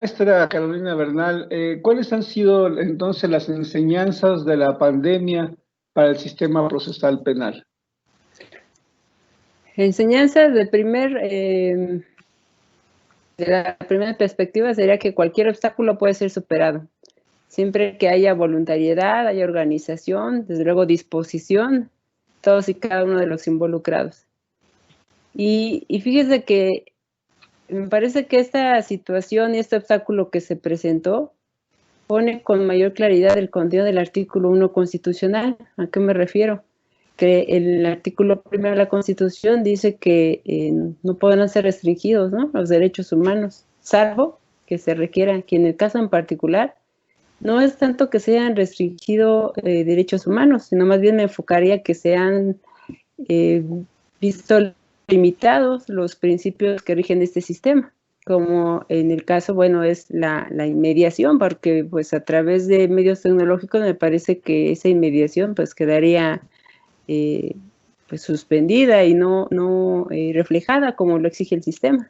Maestra Carolina Bernal, ¿cuáles han sido entonces las enseñanzas de la pandemia para el sistema procesal penal? Enseñanza de la primera perspectiva sería que cualquier obstáculo puede ser superado, siempre que haya voluntariedad, haya organización, desde luego disposición, todos y cada uno de los involucrados. Y fíjese que me parece que esta situación y este obstáculo que se presentó pone con mayor claridad el contenido del artículo 1 constitucional. ¿A qué me refiero? Que el artículo 1 de la Constitución dice que no podrán ser restringidos, ¿no?, los derechos humanos, salvo que se requiera, que en el caso en particular no es tanto que se hayan restringido derechos humanos, sino más bien me enfocaría que se han eh, visto limitados los principios que rigen este sistema, como en el caso, bueno, es la inmediación, porque pues a través de medios tecnológicos me parece que esa inmediación pues quedaría pues suspendida y no reflejada como lo exige el sistema.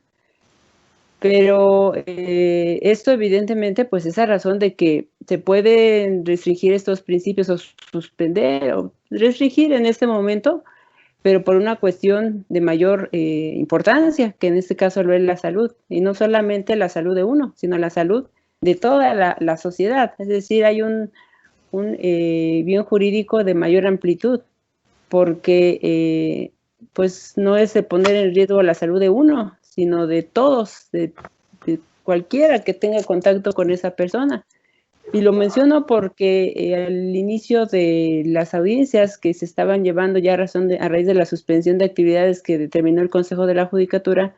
Pero esto evidentemente pues es a razón de que se pueden restringir estos principios o suspender o restringir en este momento, pero por una cuestión de mayor importancia, que en este caso lo es la salud, y no solamente la salud de uno, sino la salud de toda la sociedad. Es decir, hay un bien jurídico de mayor amplitud, porque pues no es de poner en riesgo la salud de uno, sino de todos, de cualquiera que tenga contacto con esa persona. Y lo menciono porque al inicio de las audiencias que se estaban llevando ya a raíz de la suspensión de actividades que determinó el Consejo de la Judicatura,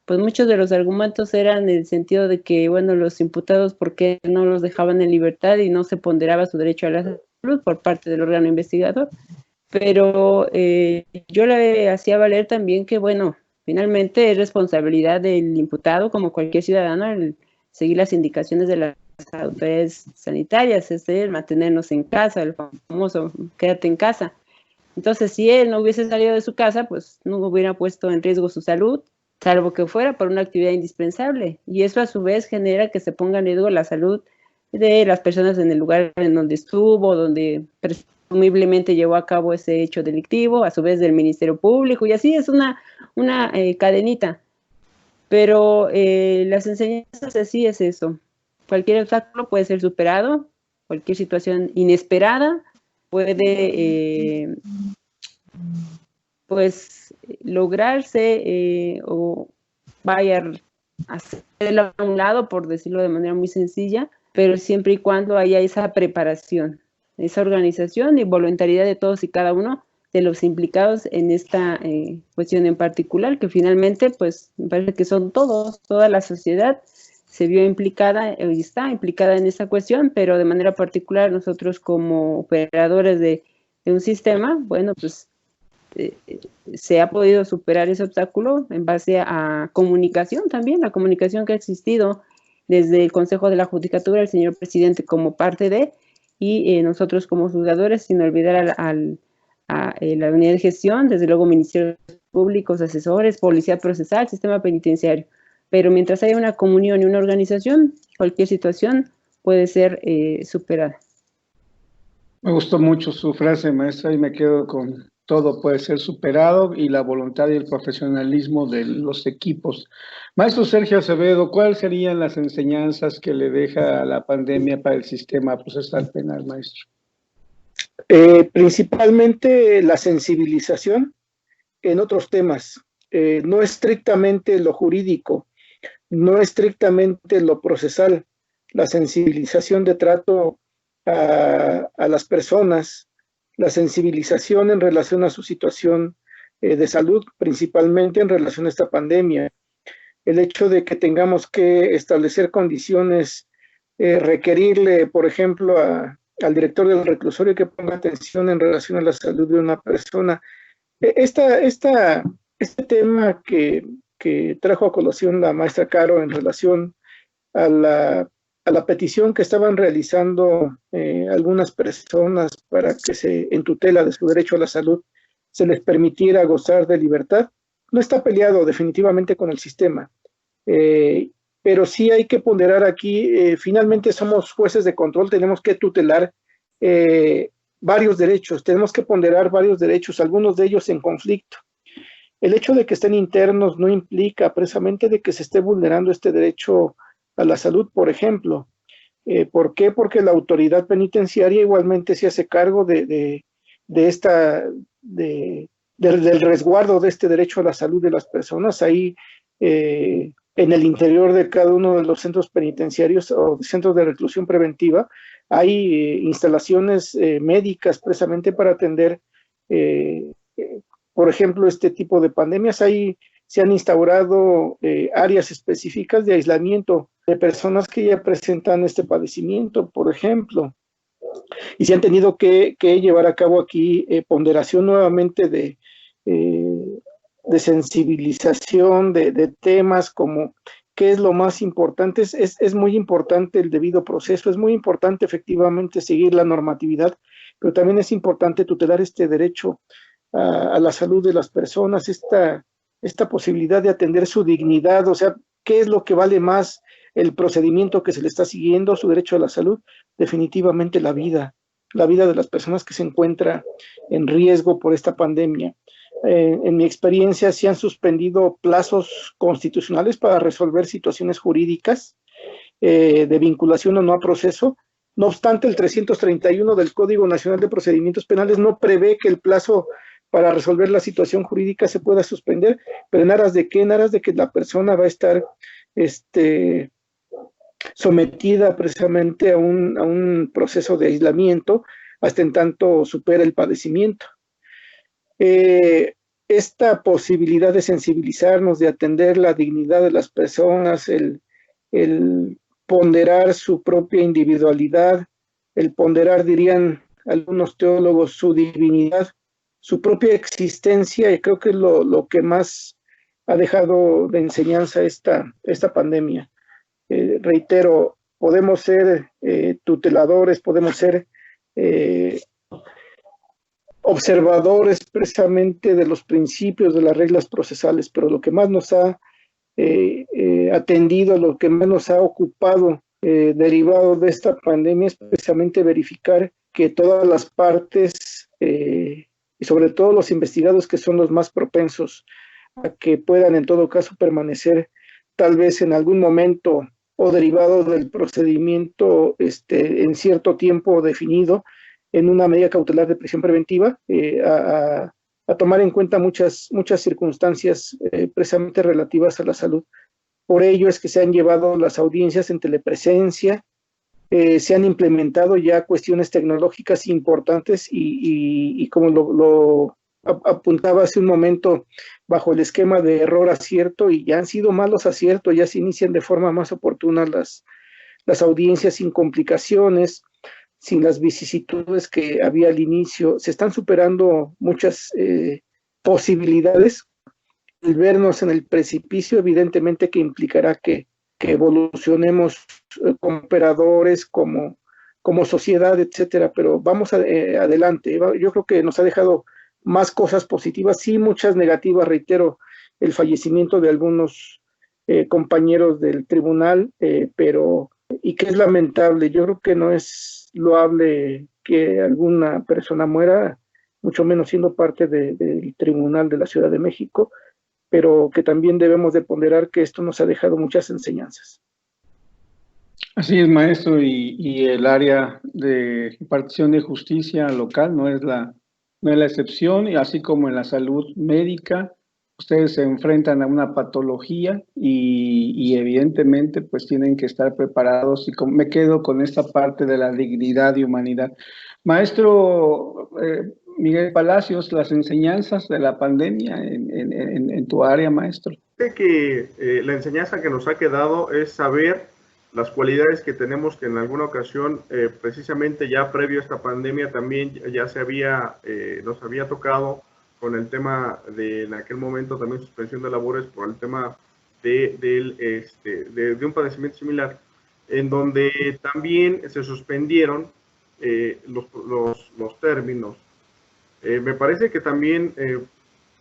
pues muchos de los argumentos eran en el sentido de que, bueno, los imputados, ¿por qué no los dejaban en libertad y no se ponderaba su derecho a la salud por parte del órgano investigador? Pero yo le hacía valer también que, bueno, finalmente es responsabilidad del imputado, como cualquier ciudadano, el seguir las indicaciones de las autoridades sanitarias, es decir, mantenernos en casa, el famoso quédate en casa. Entonces, si él no hubiese salido de su casa, pues no hubiera puesto en riesgo su salud, salvo que fuera por una actividad indispensable. Y eso a su vez genera que se ponga en riesgo la salud de las personas en el lugar en donde estuvo, donde presumiblemente llevó a cabo ese hecho delictivo, a su vez del Ministerio Público, y así es una cadenita. Pero las enseñanzas así es eso. Cualquier obstáculo puede ser superado, cualquier situación inesperada puede pues lograrse o vaya a hacerlo a un lado, por decirlo de manera muy sencilla, pero siempre y cuando haya esa preparación, esa organización y voluntariedad de todos y cada uno de los implicados en esta cuestión en particular, que finalmente pues me parece que son todos, toda la sociedad se vio implicada y está implicada en esta cuestión, pero de manera particular nosotros como operadores de un sistema, bueno, pues se ha podido superar ese obstáculo en base a comunicación también, la comunicación que ha existido desde el Consejo de la Judicatura, el señor presidente como parte de, y nosotros como juzgadores, sin olvidar a la unidad de gestión, desde luego ministerios públicos, asesores, policía procesal, sistema penitenciario. Pero mientras haya una comunión y una organización, cualquier situación puede ser superada. Me gustó mucho su frase, maestra, y me quedo con todo puede ser superado y la voluntad y el profesionalismo de los equipos. Maestro Sergio Acevedo, ¿cuáles serían las enseñanzas que le deja la pandemia para el sistema procesal penal, maestro? Principalmente la sensibilización en otros temas, no estrictamente lo jurídico, no estrictamente lo procesal, la sensibilización de trato a las personas, la sensibilización en relación a su situación de salud, principalmente en relación a esta pandemia. El hecho de que tengamos que establecer condiciones, requerirle, por ejemplo, al director del reclusorio que ponga atención en relación a la salud de una persona. Este tema que trajo a colación la maestra Caro en relación a la petición que estaban realizando algunas personas para que en tutela de su derecho a la salud se les permitiera gozar de libertad, no está peleado definitivamente con el sistema. pero sí hay que ponderar aquí, finalmente somos jueces de control, tenemos que tutelar varios derechos, tenemos que ponderar varios derechos, algunos de ellos en conflicto. El hecho de que estén internos no implica precisamente de que se esté vulnerando este derecho a la salud, por ejemplo. ¿Por qué? Porque la autoridad penitenciaria igualmente se hace cargo del resguardo de este derecho a la salud de las personas. Ahí, en el interior de cada uno de los centros penitenciarios o centros de reclusión preventiva, hay instalaciones médicas precisamente para atender, por ejemplo, este tipo de pandemias. Ahí se han instaurado áreas específicas de aislamiento de personas que ya presentan este padecimiento, por ejemplo, y se han tenido que llevar a cabo aquí ponderación nuevamente de sensibilización de temas como qué es lo más importante. Es muy importante el debido proceso, es muy importante efectivamente seguir la normatividad, pero también es importante tutelar este derecho a la salud de las personas, esta posibilidad de atender su dignidad, o sea, ¿qué es lo que vale más? El procedimiento que se le está siguiendo, su derecho a la salud, definitivamente la vida de las personas que se encuentran en riesgo por esta pandemia. En mi experiencia, se han suspendido plazos constitucionales para resolver situaciones jurídicas de vinculación o no a proceso. No obstante, el 331 del Código Nacional de Procedimientos Penales no prevé que el plazo para resolver la situación jurídica se pueda suspender, pero ¿en aras de qué? En aras de que la persona va a estar sometida precisamente a un proceso de aislamiento hasta en tanto supera el padecimiento. Esta posibilidad de sensibilizarnos, de atender la dignidad de las personas, el ponderar su propia individualidad, el ponderar, dirían algunos teólogos, su divinidad, su propia existencia, y creo que es lo que más ha dejado de enseñanza esta pandemia. Reitero, podemos ser tuteladores, podemos ser observadores precisamente de los principios, de las reglas procesales, pero lo que más nos ha atendido, lo que más nos ha ocupado derivado de esta pandemia es precisamente verificar que todas las partes y sobre todo los investigados, que son los más propensos a que puedan en todo caso permanecer tal vez en algún momento o derivado del procedimiento en cierto tiempo definido en una medida cautelar de prisión preventiva, a tomar en cuenta muchas circunstancias precisamente relativas a la salud. Por ello es que se han llevado las audiencias en telepresencia, se han implementado ya cuestiones tecnológicas importantes y como lo apuntaba hace un momento, bajo el esquema de error-acierto, y ya han sido malos aciertos, ya se inician de forma más oportuna las audiencias sin complicaciones, sin las vicisitudes que había al inicio. Se están superando muchas posibilidades. El vernos en el precipicio evidentemente que implicará que evolucionemos como operadores, como sociedad, etcétera, pero vamos adelante. Yo creo que nos ha dejado más cosas positivas, sí, muchas negativas. Reitero, el fallecimiento de algunos compañeros del tribunal, pero y que es lamentable. Yo creo que no es loable que alguna persona muera, mucho menos siendo parte del tribunal de la Ciudad de México, pero que también debemos de ponderar que esto nos ha dejado muchas enseñanzas. Así es, maestro, y el área de impartición de justicia local no es la excepción, y así como en la salud médica, ustedes se enfrentan a una patología y evidentemente pues tienen que estar preparados, y me quedo con esta parte de la dignidad y humanidad. Maestro Miguel Palacios, las enseñanzas de la pandemia en tu área, maestro. Creo que la enseñanza que nos ha quedado es saber las cualidades que tenemos, que en alguna ocasión, precisamente ya previo a esta pandemia, también ya nos había tocado con el tema de, en aquel momento, también suspensión de labores por el tema de un padecimiento similar, en donde también se suspendieron los términos. Me parece que también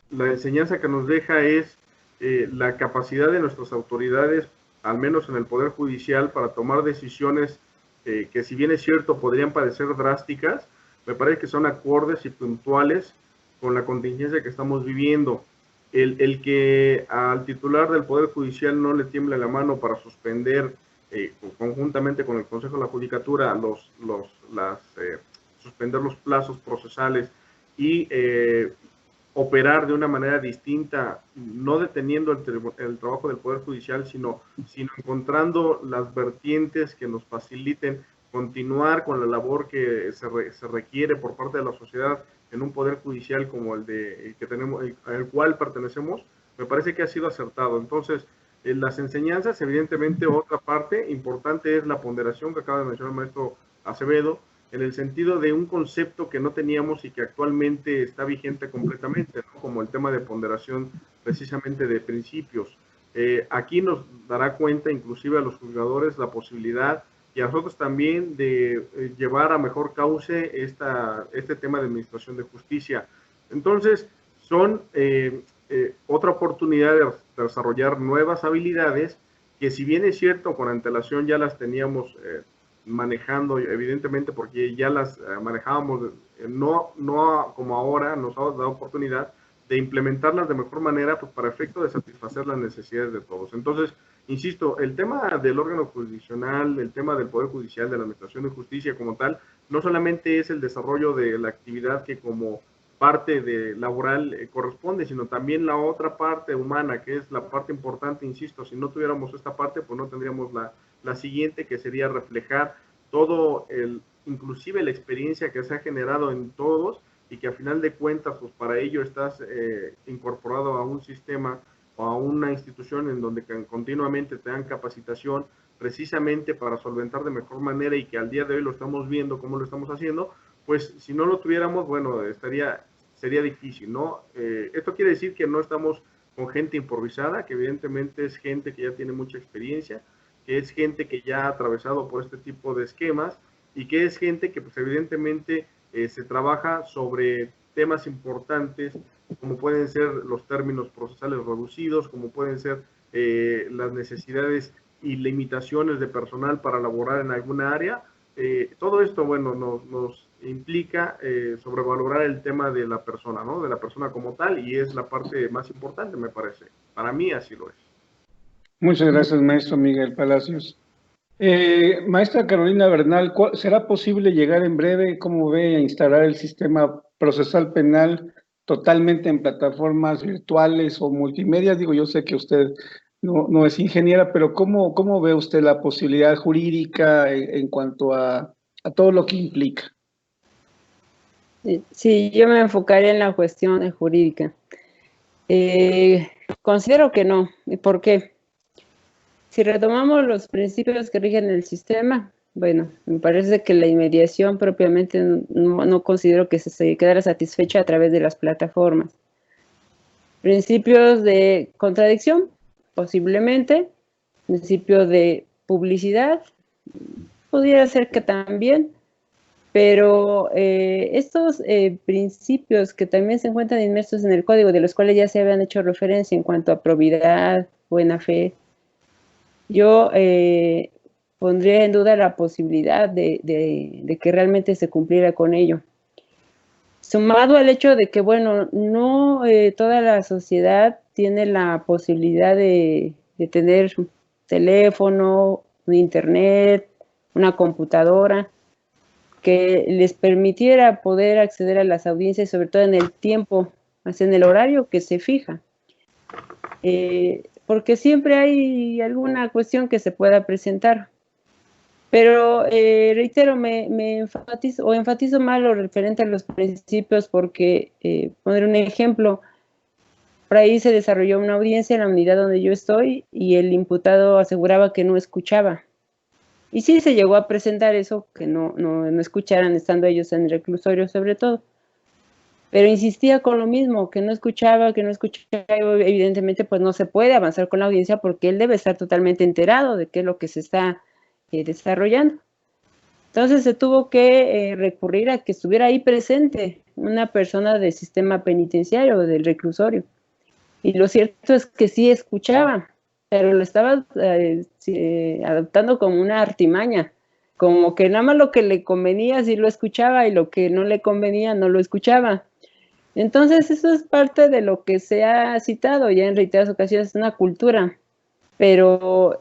la enseñanza que nos deja es la capacidad de nuestras autoridades al menos en el Poder Judicial, para tomar decisiones que, si bien es cierto, podrían parecer drásticas, me parece que son acordes y puntuales con la contingencia que estamos viviendo. El que al titular del Poder Judicial no le tiemble la mano para suspender conjuntamente con el Consejo de la Judicatura suspender los plazos procesales y operar de una manera distinta, no deteniendo el trabajo del Poder Judicial, sino encontrando las vertientes que nos faciliten continuar con la labor que se requiere por parte de la sociedad en un Poder Judicial como el que tenemos, al cual pertenecemos. Me parece que ha sido acertado. Entonces, las enseñanzas, evidentemente, otra parte importante es la ponderación que acaba de mencionar el maestro Acevedo, en el sentido de un concepto que no teníamos y que actualmente está vigente completamente, ¿no? Como el tema de ponderación precisamente de principios. Aquí nos dará cuenta, inclusive a los juzgadores, la posibilidad, y a nosotros también, de llevar a mejor cauce este tema de administración de justicia. Entonces, son otra oportunidad de desarrollar nuevas habilidades que, si bien es cierto, con antelación ya las teníamos manejando, evidentemente, porque ya las manejábamos, no como ahora nos ha dado oportunidad de implementarlas de mejor manera, pues para efecto de satisfacer las necesidades de todos. Entonces, insisto, el tema del órgano jurisdiccional, el tema del Poder Judicial, de la Administración de Justicia como tal, no solamente es el desarrollo de la actividad que como parte de laboral corresponde, sino también la otra parte humana, que es la parte importante, insisto. Si no tuviéramos esta parte, pues no tendríamos la siguiente, que sería reflejar todo inclusive la experiencia que se ha generado en todos, y que a final de cuentas, pues para ello estás incorporado a un sistema o a una institución en donde continuamente te dan capacitación precisamente para solventar de mejor manera, y que al día de hoy lo estamos viendo cómo lo estamos haciendo. Pues si no lo tuviéramos, bueno, sería difícil, ¿no? Esto quiere decir que no estamos con gente improvisada, que evidentemente es gente que ya tiene mucha experiencia, que es gente que ya ha atravesado por este tipo de esquemas, y que es gente que pues evidentemente se trabaja sobre temas importantes, como pueden ser los términos procesales reducidos, como pueden ser las necesidades y limitaciones de personal para laborar en alguna área. Todo esto, bueno, nos implica sobrevalorar el tema de la persona, ¿no? De la persona como tal, y es la parte más importante, me parece. Para mí así lo es. Muchas gracias, maestro Miguel Palacios. Maestra Carolina Bernal, ¿será posible llegar en breve, cómo ve, a instalar el sistema procesal penal totalmente en plataformas virtuales o multimedia? Digo, yo sé que usted no es ingeniera, pero ¿cómo ve usted la posibilidad jurídica en cuanto a todo lo que implica? Sí, yo me enfocaría en la cuestión jurídica. Considero que no. ¿Y por qué? Si retomamos los principios que rigen el sistema, bueno, me parece que la inmediación propiamente no considero que se quedara satisfecha a través de las plataformas. Principios de contradicción, posiblemente. Principios de publicidad, pudiera ser que también. Pero estos principios que también se encuentran inmersos en el código, de los cuales ya se habían hecho referencia en cuanto a probidad, buena fe, yo pondría en duda la posibilidad de que realmente se cumpliera con ello. Sumado al hecho de que, bueno, no toda la sociedad tiene la posibilidad de tener un teléfono, un internet, una computadora, que les permitiera poder acceder a las audiencias, sobre todo en el tiempo, en el horario que se fija. Porque siempre hay alguna cuestión que se pueda presentar. Pero reitero, me enfatizo más lo referente a los principios, porque, poner un ejemplo, por ahí se desarrolló una audiencia en la unidad donde yo estoy y el imputado aseguraba que no escuchaba. Y sí se llegó a presentar eso, que no escucharan estando ellos en el reclusorio sobre todo. Pero insistía con lo mismo, que no escuchaba, evidentemente pues no se puede avanzar con la audiencia porque él debe estar totalmente enterado de qué es lo que se está desarrollando. Entonces se tuvo que recurrir a que estuviera ahí presente una persona del sistema penitenciario, del reclusorio. Y lo cierto es que sí escuchaba, pero lo estaba adoptando como una artimaña, como que nada más lo que le convenía sí lo escuchaba y lo que no le convenía no lo escuchaba. Entonces eso es parte de lo que se ha citado ya en reiteradas ocasiones, una cultura, pero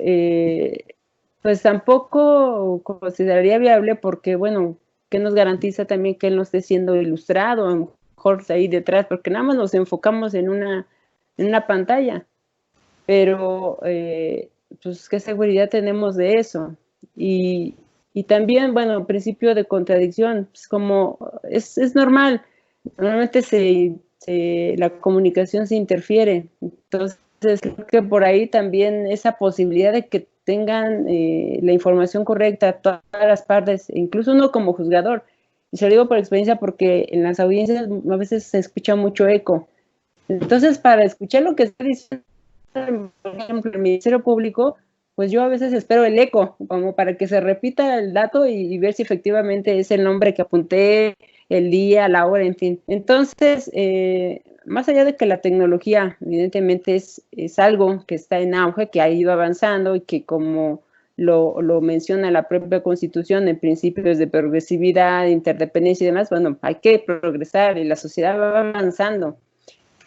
pues tampoco consideraría viable porque, bueno, ¿qué nos garantiza también que él no esté siendo ilustrado? A lo mejor ahí detrás, porque nada más nos enfocamos en una pantalla, pero pues qué seguridad tenemos de eso. Y también, bueno, principio de contradicción, pues como es normal, normalmente la comunicación se interfiere, entonces creo que por ahí también esa posibilidad de que tengan la información correcta todas las partes, incluso uno como juzgador, y se lo digo por experiencia porque en las audiencias a veces se escucha mucho eco, entonces para escuchar lo que está diciendo, por ejemplo, el Ministerio Público, pues yo a veces espero el eco, como para que se repita el dato y ver si efectivamente es el nombre que apunté, el día, la hora, en fin. Entonces, más allá de que la tecnología evidentemente es algo que está en auge, que ha ido avanzando y que como lo menciona la propia Constitución en principios de progresividad, interdependencia y demás, bueno, hay que progresar y la sociedad va avanzando.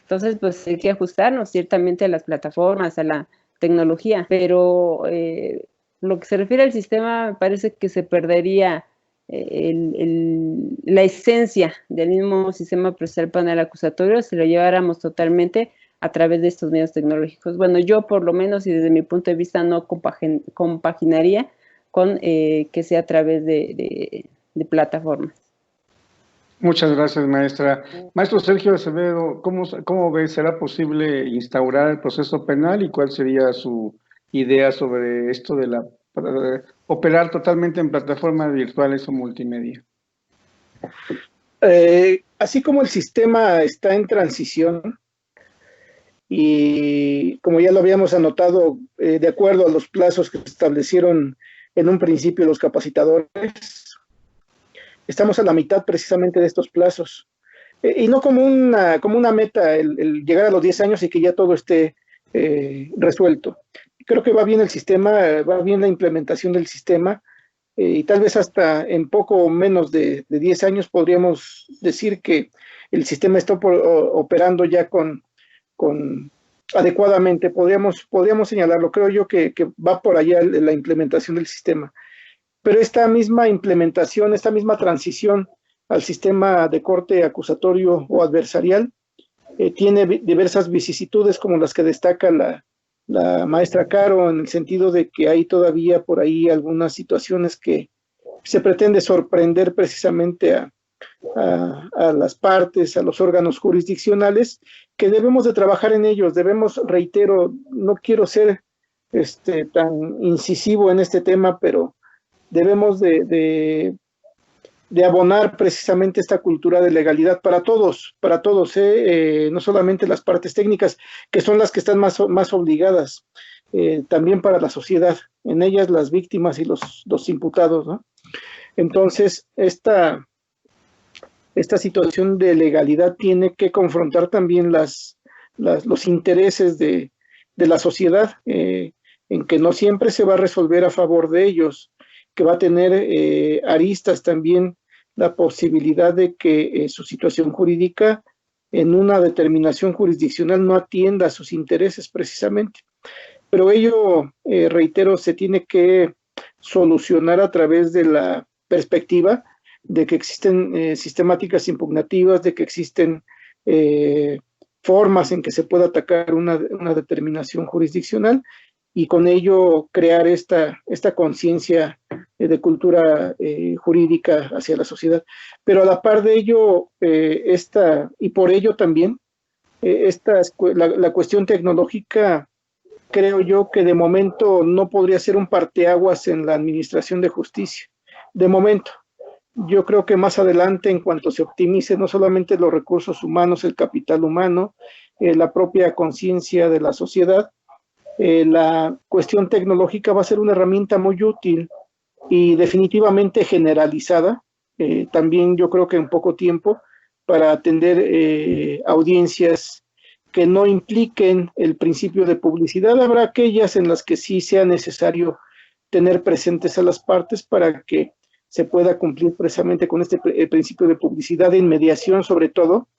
Entonces, pues hay que ajustarnos ciertamente a las plataformas, a la tecnología, pero lo que se refiere al sistema, me parece que se perdería la esencia del mismo sistema procesal penal acusatorio si lo lleváramos totalmente a través de estos medios tecnológicos. Bueno, yo por lo menos y desde mi punto de vista no compaginaría con que sea a través de plataformas. Muchas gracias, maestra. Maestro Sergio Acevedo, ¿cómo ve? ¿Será posible instaurar el proceso penal y cuál sería su idea sobre esto de operar totalmente en plataformas virtuales o multimedia? Así como el sistema está en transición y como ya lo habíamos anotado, de acuerdo a los plazos que establecieron en un principio los capacitadores, estamos a la mitad precisamente de estos plazos. Y no como una meta el llegar a los 10 años y que ya todo esté resuelto. Creo que va bien el sistema, va bien la implementación del sistema, y tal vez hasta en poco menos de 10 años podríamos decir que el sistema está operando ya adecuadamente. Podríamos señalarlo. Creo yo que va por allá la implementación del sistema. Pero esta misma implementación, esta misma transición al sistema de corte acusatorio o adversarial tiene diversas vicisitudes como las que destaca la maestra Caro, en el sentido de que hay todavía por ahí algunas situaciones que se pretende sorprender precisamente a las partes, a los órganos jurisdiccionales, que debemos de trabajar en ellos. Debemos, reitero, no quiero ser tan incisivo en este tema, pero debemos de abonar precisamente esta cultura de legalidad para todos, no solamente las partes técnicas, que son las que están más obligadas, también para la sociedad, en ellas las víctimas y los imputados, ¿no? Entonces, esta situación de legalidad tiene que confrontar también los intereses de la sociedad, en que no siempre se va a resolver a favor de ellos, que va a tener aristas también la posibilidad de que su situación jurídica en una determinación jurisdiccional no atienda a sus intereses precisamente. Pero ello, reitero, se tiene que solucionar a través de la perspectiva de que existen sistemáticas impugnativas, de que existen formas en que se pueda atacar una determinación jurisdiccional, y con ello crear esta conciencia de cultura jurídica hacia la sociedad. Pero a la par de ello, y por ello también, la cuestión tecnológica, creo yo que de momento no podría ser un parteaguas en la administración de justicia. De momento. Yo creo que más adelante, en cuanto se optimice no solamente los recursos humanos, el capital humano, la propia conciencia de la sociedad, la cuestión tecnológica va a ser una herramienta muy útil y definitivamente generalizada, también yo creo que en poco tiempo, para atender audiencias que no impliquen el principio de publicidad. Habrá aquellas en las que sí sea necesario tener presentes a las partes para que se pueda cumplir precisamente con este principio de publicidad, de inmediación sobre todo,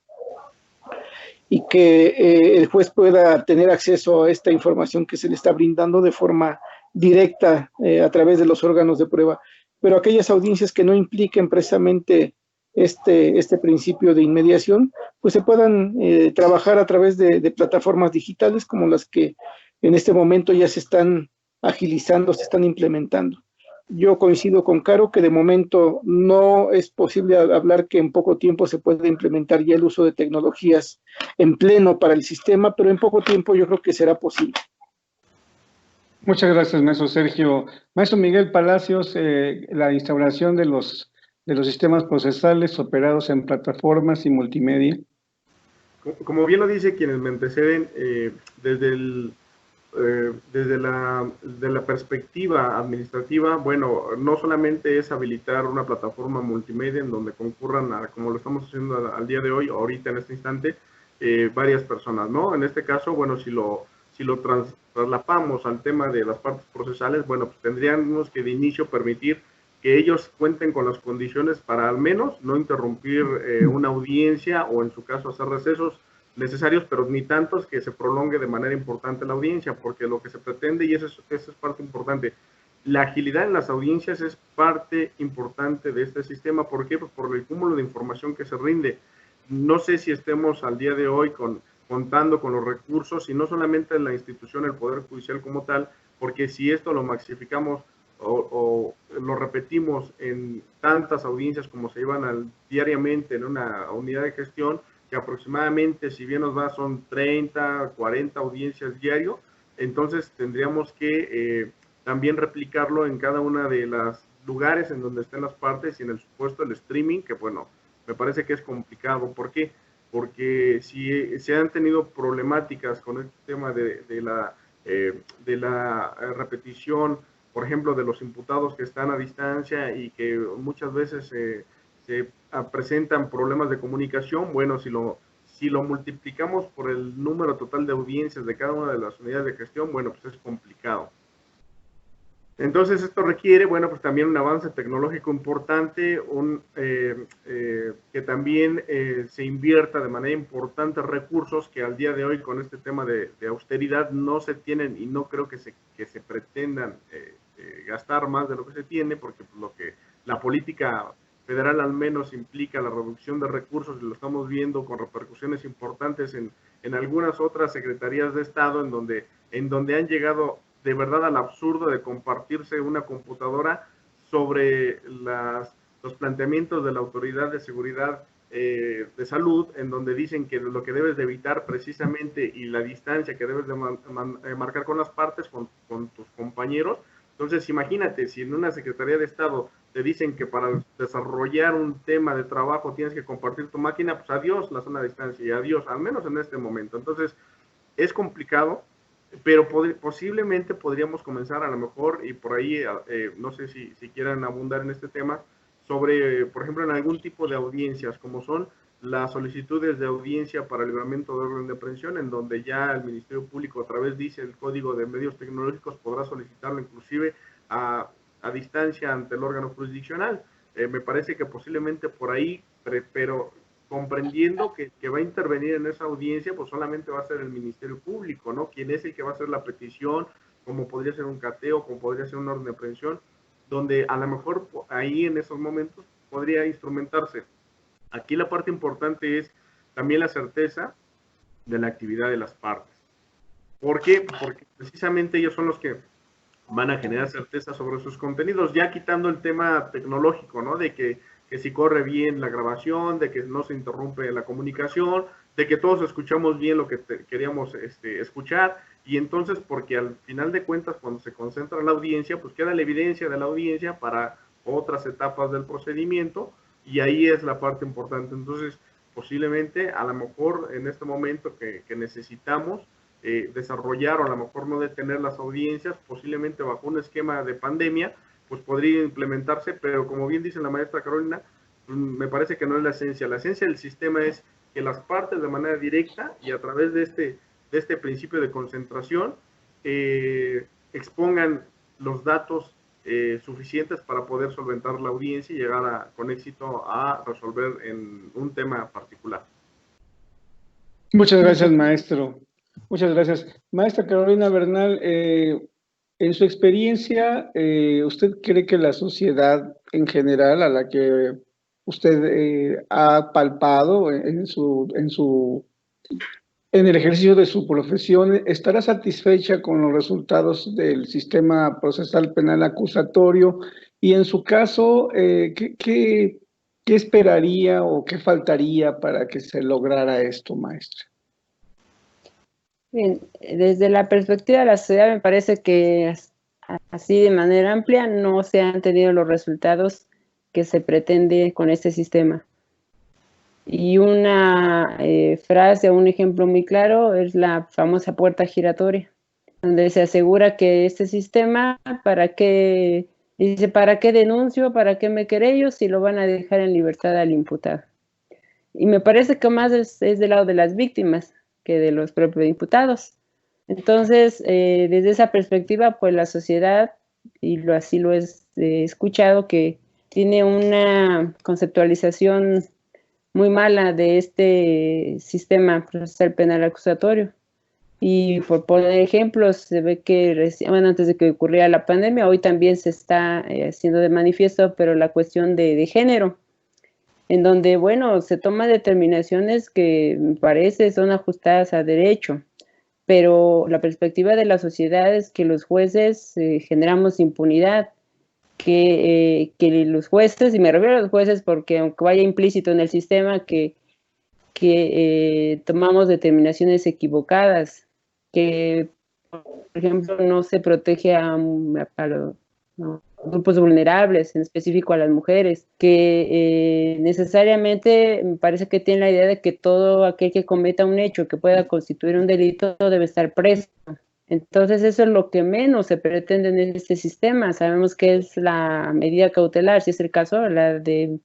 y que el juez pueda tener acceso a esta información que se le está brindando de forma directa a través de los órganos de prueba. Pero aquellas audiencias que no impliquen precisamente este principio de inmediación, pues se puedan trabajar a través de plataformas digitales como las que en este momento ya se están agilizando, se están implementando. Yo coincido con Caro que de momento no es posible hablar que en poco tiempo se puede implementar ya el uso de tecnologías en pleno para el sistema, pero en poco tiempo yo creo que será posible. Muchas gracias, maestro Sergio. Maestro Miguel Palacios, la instauración de los sistemas procesales operados en plataformas y multimedia. Como bien lo dice quienes me anteceden, desde la perspectiva administrativa, bueno, no solamente es habilitar una plataforma multimedia en donde concurran, como lo estamos haciendo al día de hoy, ahorita en este instante, varias personas, ¿no? En este caso, bueno, si lo traslapamos al tema de las partes procesales, bueno, pues tendríamos que de inicio permitir que ellos cuenten con las condiciones para al menos no interrumpir una audiencia o en su caso hacer recesos necesarios, pero ni tantos que se prolongue de manera importante la audiencia, porque lo que se pretende, y eso es parte importante, la agilidad en las audiencias es parte importante de este sistema. ¿Por qué? Pues por el cúmulo de información que se rinde. No sé si estemos al día de hoy contando con los recursos, y no solamente en la institución, el Poder Judicial como tal, porque si esto lo maxificamos o lo repetimos en tantas audiencias como se llevan diariamente en una unidad de gestión, que aproximadamente, si bien nos va, son 30, 40 audiencias diario, entonces tendríamos que también replicarlo en cada una de los lugares en donde estén las partes y en el supuesto del streaming, que bueno, me parece que es complicado. ¿Por qué? Porque si se han tenido problemáticas con el tema de la repetición, por ejemplo, de los imputados que están a distancia y que muchas veces se presentan problemas de comunicación, bueno, si lo multiplicamos por el número total de audiencias de cada una de las unidades de gestión, bueno, pues es complicado. Entonces esto requiere, bueno, pues también un avance tecnológico importante, que también se invierta de manera importante recursos que al día de hoy con este tema de austeridad no se tienen, y no creo que se pretendan gastar más de lo que se tiene, porque pues, la política federal al menos implica la reducción de recursos, y lo estamos viendo con repercusiones importantes en algunas otras secretarías de Estado en donde han llegado de verdad al absurdo de compartirse una computadora sobre los planteamientos de la Autoridad de Seguridad de Salud, en donde dicen que lo que debes de evitar precisamente y la distancia que debes de marcar con las partes, con tus compañeros. Entonces, imagínate, si en una Secretaría de Estado te dicen que para desarrollar un tema de trabajo tienes que compartir tu máquina, pues adiós la zona de distancia y adiós, al menos en este momento. Entonces, es complicado, pero posiblemente podríamos comenzar a lo mejor, y por ahí, no sé si quieran abundar en este tema, sobre, por ejemplo, en algún tipo de audiencias, como son las solicitudes de audiencia para libramiento de orden de aprehensión, en donde ya el Ministerio Público, a través, dice el Código de Medios Tecnológicos, podrá solicitarlo inclusive a distancia ante el órgano jurisdiccional. Me parece que posiblemente por ahí, pero comprendiendo que va a intervenir en esa audiencia, pues solamente va a ser el Ministerio Público, ¿no? Quien es el que va a hacer la petición, como podría ser un cateo, como podría ser un orden de aprehensión, donde a lo mejor ahí en esos momentos podría instrumentarse. Aquí la parte importante es también la certeza de la actividad de las partes. ¿Por qué? Porque precisamente ellos son los que van a generar certeza sobre sus contenidos, ya quitando el tema tecnológico, ¿no? De que si corre bien la grabación, de que no se interrumpe la comunicación, de que todos escuchamos bien lo que queríamos escuchar, y entonces, porque al final de cuentas, cuando se concentra la audiencia, pues queda la evidencia de la audiencia para otras etapas del procedimiento, y ahí es la parte importante. Entonces, posiblemente, a lo mejor en este momento que necesitamos desarrollar, o a lo mejor no detener las audiencias, posiblemente bajo un esquema de pandemia, pues podría implementarse, pero como bien dice la maestra Carolina, me parece que no es la esencia. La esencia del sistema es que las partes de manera directa y a través de este principio de concentración expongan los datos suficientes para poder solventar la audiencia y llegar con éxito a resolver en un tema particular. Muchas gracias, maestro. Muchas gracias. Maestra Carolina Bernal, en su experiencia, ¿usted cree que la sociedad en general a la que usted ha palpado en el ejercicio de su profesión, estará satisfecha con los resultados del sistema procesal penal acusatorio? Y en su caso, ¿qué esperaría o qué faltaría para que se lograra esto, maestra? Bien, desde la perspectiva de la sociedad me parece que así de manera amplia no se han tenido los resultados que se pretende con este sistema. Y una frase o un ejemplo muy claro es la famosa puerta giratoria, donde se asegura que este sistema, ¿para qué denuncio? ¿Para qué me querello? Si lo van a dejar en libertad al imputado. Y me parece que más es del lado de las víctimas que de los propios imputados. Entonces, desde esa perspectiva, pues la sociedad, y así lo he escuchado, que tiene una conceptualización muy mala de este sistema procesal penal acusatorio. Y por poner ejemplos, se ve que antes de que ocurriera la pandemia, hoy también se está haciendo de manifiesto, pero la cuestión de género, en donde, bueno, se toman determinaciones que me parece son ajustadas a derecho, pero la perspectiva de la sociedad es que los jueces generamos impunidad, que los jueces, y me refiero a los jueces porque aunque vaya implícito en el sistema que tomamos determinaciones equivocadas, que por ejemplo no se protege a los grupos vulnerables, en específico a las mujeres, que necesariamente me parece que tienen la idea de que todo aquel que cometa un hecho que pueda constituir un delito debe estar preso. Entonces eso es lo que menos se pretende en este sistema. Sabemos que es la medida cautelar, si es el caso, la de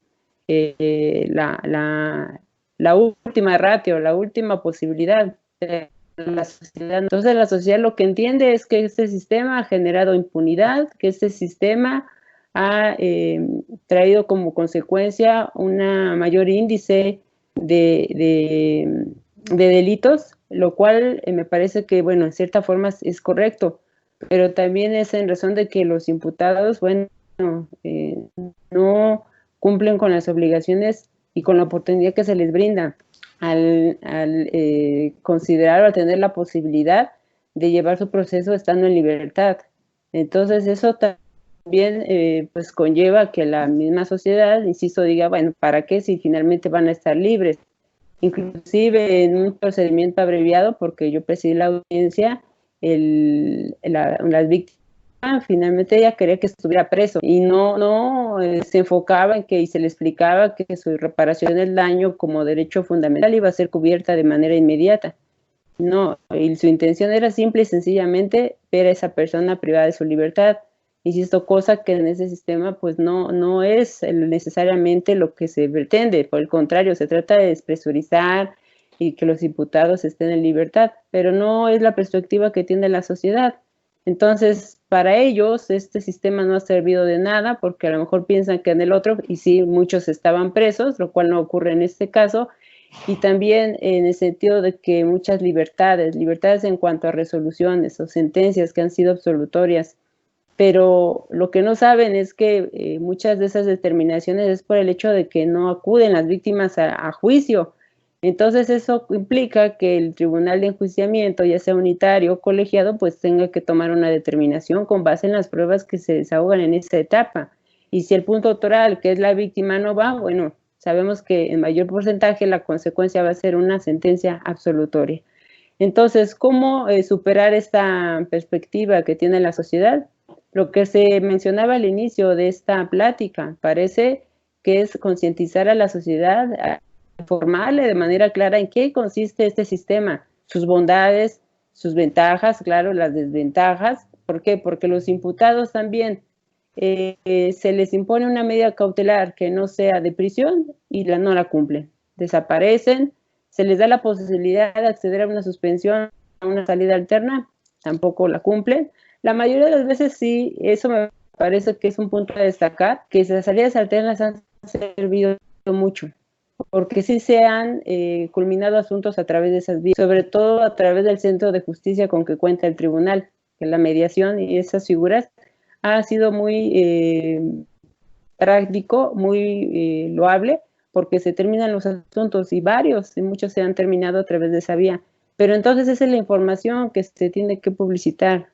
la última ratio, la última posibilidad de la sociedad. Entonces la sociedad lo que entiende es que este sistema ha generado impunidad, que este sistema ha traído como consecuencia una mayor índice de delitos, lo cual me parece que, bueno, en cierta forma es correcto, pero también es en razón de que los imputados, bueno, no cumplen con las obligaciones y con la oportunidad que se les brinda al considerar o al tener la posibilidad de llevar su proceso estando en libertad. Entonces eso también pues conlleva que la misma sociedad, insisto, diga, bueno, ¿para qué si finalmente van a estar libres? Inclusive en un procedimiento abreviado, porque yo presidí la audiencia, las víctimas, finalmente ella quería que estuviera preso y no se enfocaba en que y se le explicaba que su reparación del daño como derecho fundamental iba a ser cubierta de manera inmediata. No, y su intención era simple y sencillamente ver a esa persona privada de su libertad. Insisto, cosa que en ese sistema pues no es necesariamente lo que se pretende, por el contrario, se trata de despresurizar y que los imputados estén en libertad, pero no es la perspectiva que tiene la sociedad. Entonces, para ellos este sistema no ha servido de nada porque a lo mejor piensan que en el otro, y sí, muchos estaban presos, lo cual no ocurre en este caso, y también en el sentido de que muchas libertades en cuanto a resoluciones o sentencias que han sido absolutorias, pero lo que no saben es que muchas de esas determinaciones es por el hecho de que no acuden las víctimas a juicio. Entonces eso implica que el tribunal de enjuiciamiento, ya sea unitario o colegiado, pues tenga que tomar una determinación con base en las pruebas que se desahogan en esta etapa. Y si el punto autoral, que es la víctima, no va, bueno, sabemos que en mayor porcentaje la consecuencia va a ser una sentencia absolutoria. Entonces, ¿cómo superar esta perspectiva que tiene la sociedad? Lo que se mencionaba al inicio de esta plática, parece que es concientizar a la sociedad, informarle de manera clara en qué consiste este sistema, sus bondades, sus ventajas, claro, las desventajas. ¿Por qué? Porque los imputados también se les impone una medida cautelar que no sea de prisión y no la cumplen. Desaparecen, se les da la posibilidad de acceder a una suspensión, a una salida alterna, tampoco la cumplen. La mayoría de las veces sí, eso me parece que es un punto a destacar, que las salidas alternas han servido mucho, porque sí se han culminado asuntos a través de esas vías, sobre todo a través del centro de justicia con que cuenta el tribunal, que la mediación y esas figuras ha sido muy práctico, muy loable, porque se terminan los asuntos y muchos se han terminado a través de esa vía. Pero entonces esa es la información que se tiene que publicitar,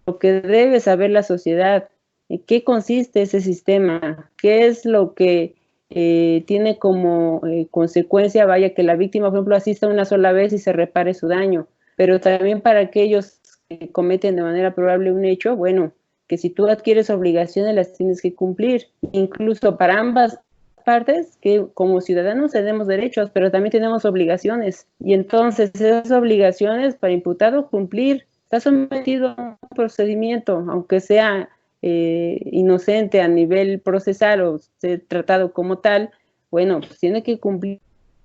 lo que debe saber la sociedad, en qué consiste ese sistema, qué es lo que tiene como consecuencia, vaya, que la víctima, por ejemplo, asista una sola vez y se repare su daño, pero también para aquellos que cometen de manera probable un hecho, bueno, que si tú adquieres obligaciones las tienes que cumplir, incluso para ambas partes, que como ciudadanos tenemos derechos, pero también tenemos obligaciones, y entonces esas obligaciones para imputado cumplir, está sometido a un procedimiento, aunque sea inocente a nivel procesal o ser tratado como tal, bueno, pues tiene que cumplir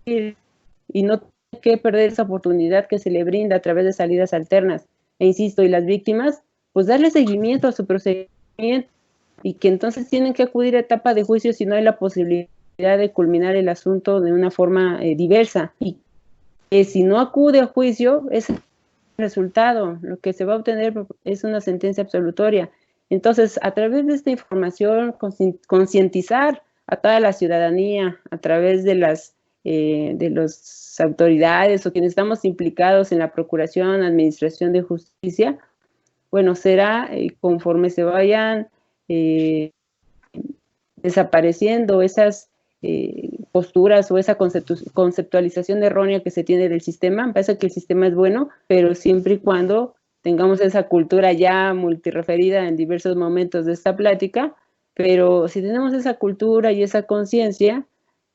y no tiene que perder esa oportunidad que se le brinda a través de salidas alternas. E insisto, y las víctimas, pues darle seguimiento a su procedimiento y que entonces tienen que acudir a etapa de juicio si no hay la posibilidad de culminar el asunto de una forma diversa. Y que si no acude a juicio, ese resultado, lo que se va a obtener es una sentencia absolutoria. Entonces, a través de esta información, concientizar a toda la ciudadanía, a través de las autoridades o quienes estamos implicados en la procuración, administración de justicia, bueno, será conforme se vayan desapareciendo esas posturas o esa conceptualización errónea que se tiene del sistema. Me parece que el sistema es bueno, pero siempre y cuando tengamos esa cultura ya multireferida en diversos momentos de esta plática, pero si tenemos esa cultura y esa conciencia,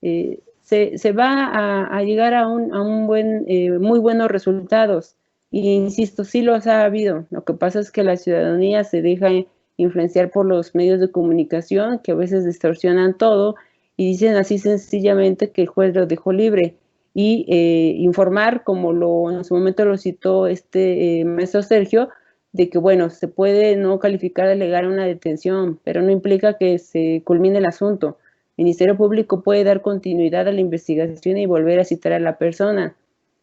se va a llegar a muy buenos resultados. Y insisto, sí los ha habido. Lo que pasa es que la ciudadanía se deja influenciar por los medios de comunicación, que a veces distorsionan todo y dicen así sencillamente que el juez lo dejó libre. Y informar, como en su momento lo citó maestro Sergio, de que, bueno, se puede no calificar de legal una detención, pero no implica que se culmine el asunto. El Ministerio Público puede dar continuidad a la investigación y volver a citar a la persona,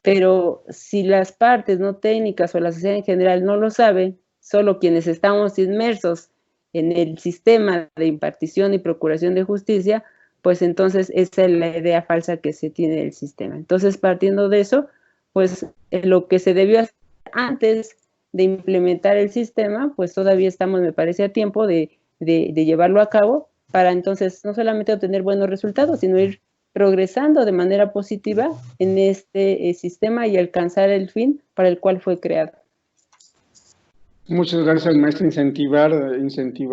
pero si las partes no técnicas o la sociedad en general no lo saben, solo quienes estamos inmersos en el sistema de impartición y procuración de justicia, pues entonces esa es la idea falsa que se tiene del sistema. Entonces, partiendo de eso, pues lo que se debió hacer antes de implementar el sistema, pues todavía estamos, me parece, a tiempo de llevarlo a cabo para entonces no solamente obtener buenos resultados, sino ir progresando de manera positiva en este sistema y alcanzar el fin para el cual fue creado. Muchas gracias, maestra. Incentivar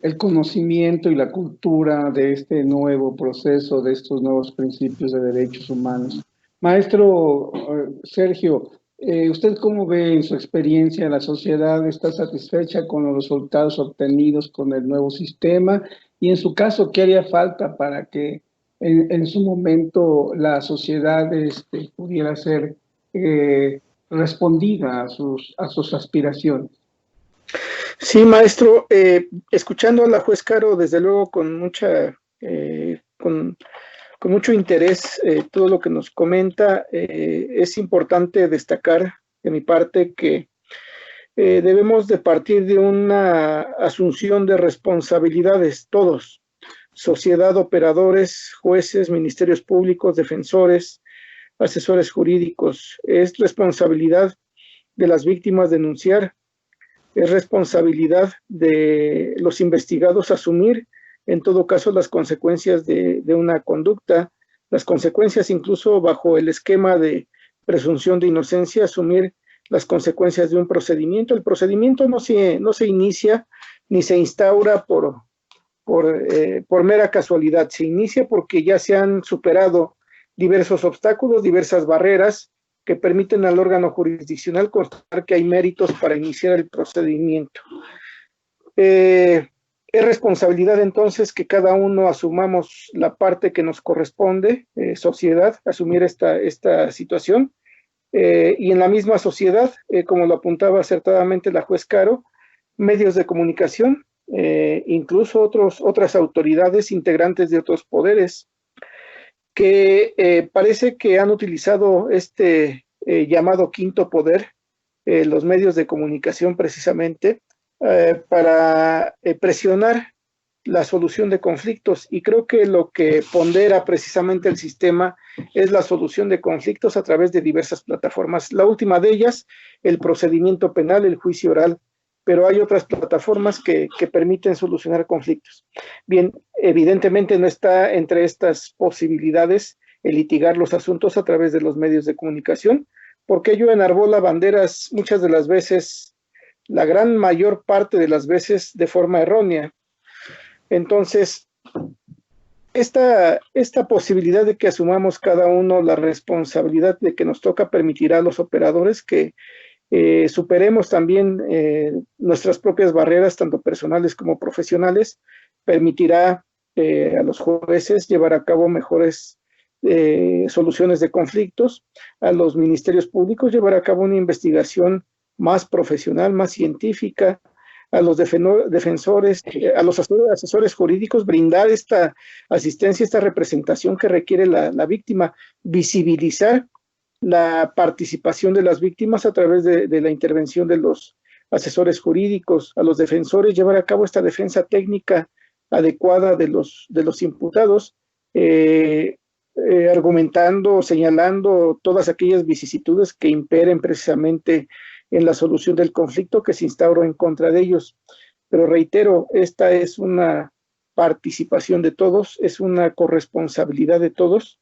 el conocimiento y la cultura de este nuevo proceso, de estos nuevos principios de derechos humanos. Maestro Sergio, ¿usted cómo ve en su experiencia la sociedad? ¿Está satisfecha con los resultados obtenidos con el nuevo sistema? Y en su caso, ¿qué haría falta para que en su momento la sociedad pudiera ser respondida a sus aspiraciones? Sí, maestro, escuchando a la juez Caro, desde luego con mucho interés todo lo que nos comenta, es importante destacar de mi parte que debemos de partir de una asunción de responsabilidades, todos, sociedad, operadores, jueces, ministerios públicos, defensores, asesores jurídicos. Es responsabilidad de las víctimas denunciar, es responsabilidad de los investigados asumir, en todo caso, las consecuencias de una conducta, las consecuencias incluso bajo el esquema de presunción de inocencia, asumir las consecuencias de un procedimiento. El procedimiento no se inicia ni se instaura por mera casualidad, se inicia porque ya se han superado diversos obstáculos, diversas barreras que permiten al órgano jurisdiccional constatar que hay méritos para iniciar el procedimiento. Es responsabilidad entonces que cada uno asumamos la parte que nos corresponde, sociedad, asumir esta situación. Y en la misma sociedad, como lo apuntaba acertadamente la juez Caro, medios de comunicación, incluso otras autoridades integrantes de otros poderes, que parece que han utilizado este llamado quinto poder, los medios de comunicación precisamente, para presionar la solución de conflictos, y creo que lo que pondera precisamente el sistema es la solución de conflictos a través de diversas plataformas. La última de ellas, el procedimiento penal, el juicio oral, pero hay otras plataformas que permiten solucionar conflictos. Bien, evidentemente no está entre estas posibilidades el litigar los asuntos a través de los medios de comunicación, porque ello enarbola banderas muchas de las veces, la gran mayor parte de las veces, de forma errónea. Entonces, esta posibilidad de que asumamos cada uno la responsabilidad de que nos toca permitirá a los operadores que superemos también nuestras propias barreras, tanto personales como profesionales, permitirá a los jueces llevar a cabo mejores soluciones de conflictos, a los ministerios públicos llevar a cabo una investigación más profesional, más científica, a los defensores, a los asesores jurídicos, brindar esta asistencia, esta representación que requiere la víctima, visibilizar la participación de las víctimas a través de la intervención de los asesores jurídicos, a los defensores llevar a cabo esta defensa técnica adecuada de los imputados, argumentando, señalando todas aquellas vicisitudes que imperen precisamente en la solución del conflicto que se instauró en contra de ellos. Pero reitero, esta es una participación de todos, es una corresponsabilidad de todos,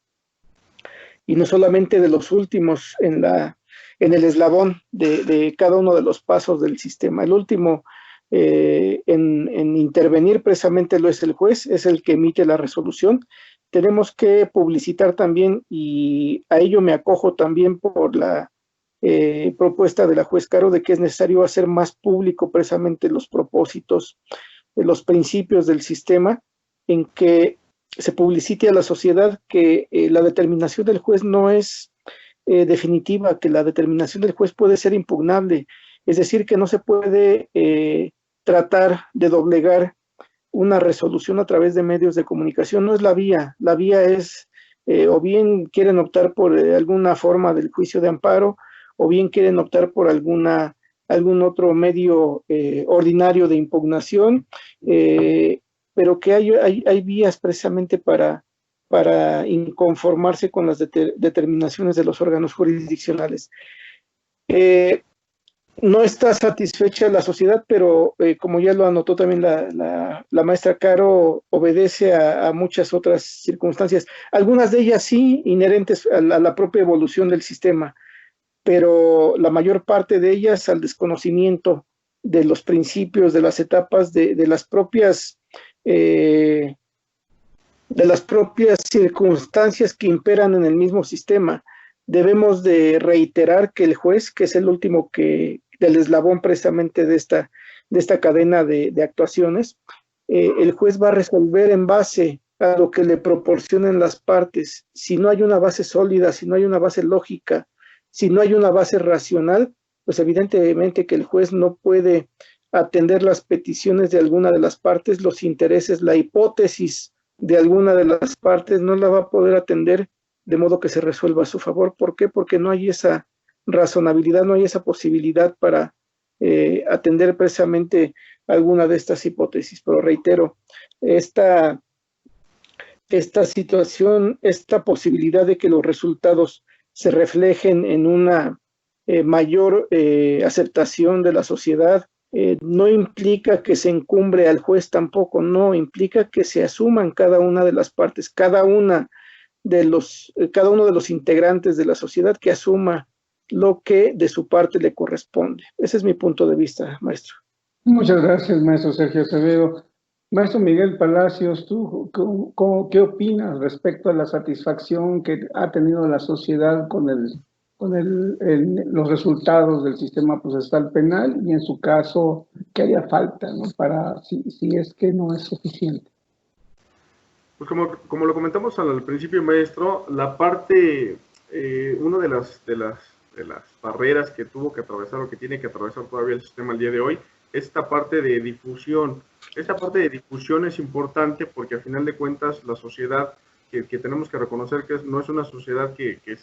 y no solamente de los últimos en el eslabón de cada uno de los pasos del sistema. El último en intervenir precisamente lo es el juez, es el que emite la resolución. Tenemos que publicitar también, y a ello me acojo también por la propuesta de la juez Caro, de que es necesario hacer más público precisamente los propósitos, los principios del sistema, en que se publicite a la sociedad que la determinación del juez no es definitiva, que la determinación del juez puede ser impugnable, es decir, que no se puede tratar de doblegar una resolución a través de medios de comunicación. No es la vía es o bien quieren optar por alguna forma del juicio de amparo, o bien quieren optar por algún otro medio ordinario de impugnación, pero que hay vías precisamente para inconformarse con las determinaciones de los órganos jurisdiccionales. No está satisfecha la sociedad, pero como ya lo anotó también la maestra Caro, obedece a muchas otras circunstancias, algunas de ellas sí inherentes a la propia evolución del sistema, pero la mayor parte de ellas al desconocimiento de los principios, de las etapas, de las propias circunstancias que imperan en el mismo sistema. Debemos de reiterar que el juez, que es el último del eslabón precisamente de esta cadena de actuaciones, el juez va a resolver en base a lo que le proporcionen las partes. Si no hay una base sólida, si no hay una base lógica, si no hay una base racional, pues evidentemente que el juez no puede atender las peticiones de alguna de las partes, los intereses, la hipótesis de alguna de las partes, no la va a poder atender de modo que se resuelva a su favor. ¿Por qué? Porque no hay esa razonabilidad, no hay esa posibilidad para atender precisamente alguna de estas hipótesis. Pero reitero, esta situación, esta posibilidad de que los resultados se reflejen en una mayor aceptación de la sociedad, no implica que se encumbre al juez tampoco, no, implica que se asuman cada una de las partes, cada uno de los integrantes de la sociedad que asuma lo que de su parte le corresponde. Ese es mi punto de vista, maestro. Muchas gracias, maestro Sergio Acevedo. Maestro Miguel Palacios, ¿tú qué opinas respecto a la satisfacción que ha tenido la sociedad con los resultados del sistema procesal penal y en su caso, ¿qué haría falta, ¿no? Para si es que no es suficiente? Pues como lo comentamos al principio, maestro, la parte, una de las barreras que tuvo que atravesar o que tiene que atravesar todavía el sistema al día de hoy, es esta parte de difusión. Esta parte de difusión es importante porque al final de cuentas la sociedad que tenemos que reconocer que no es una sociedad que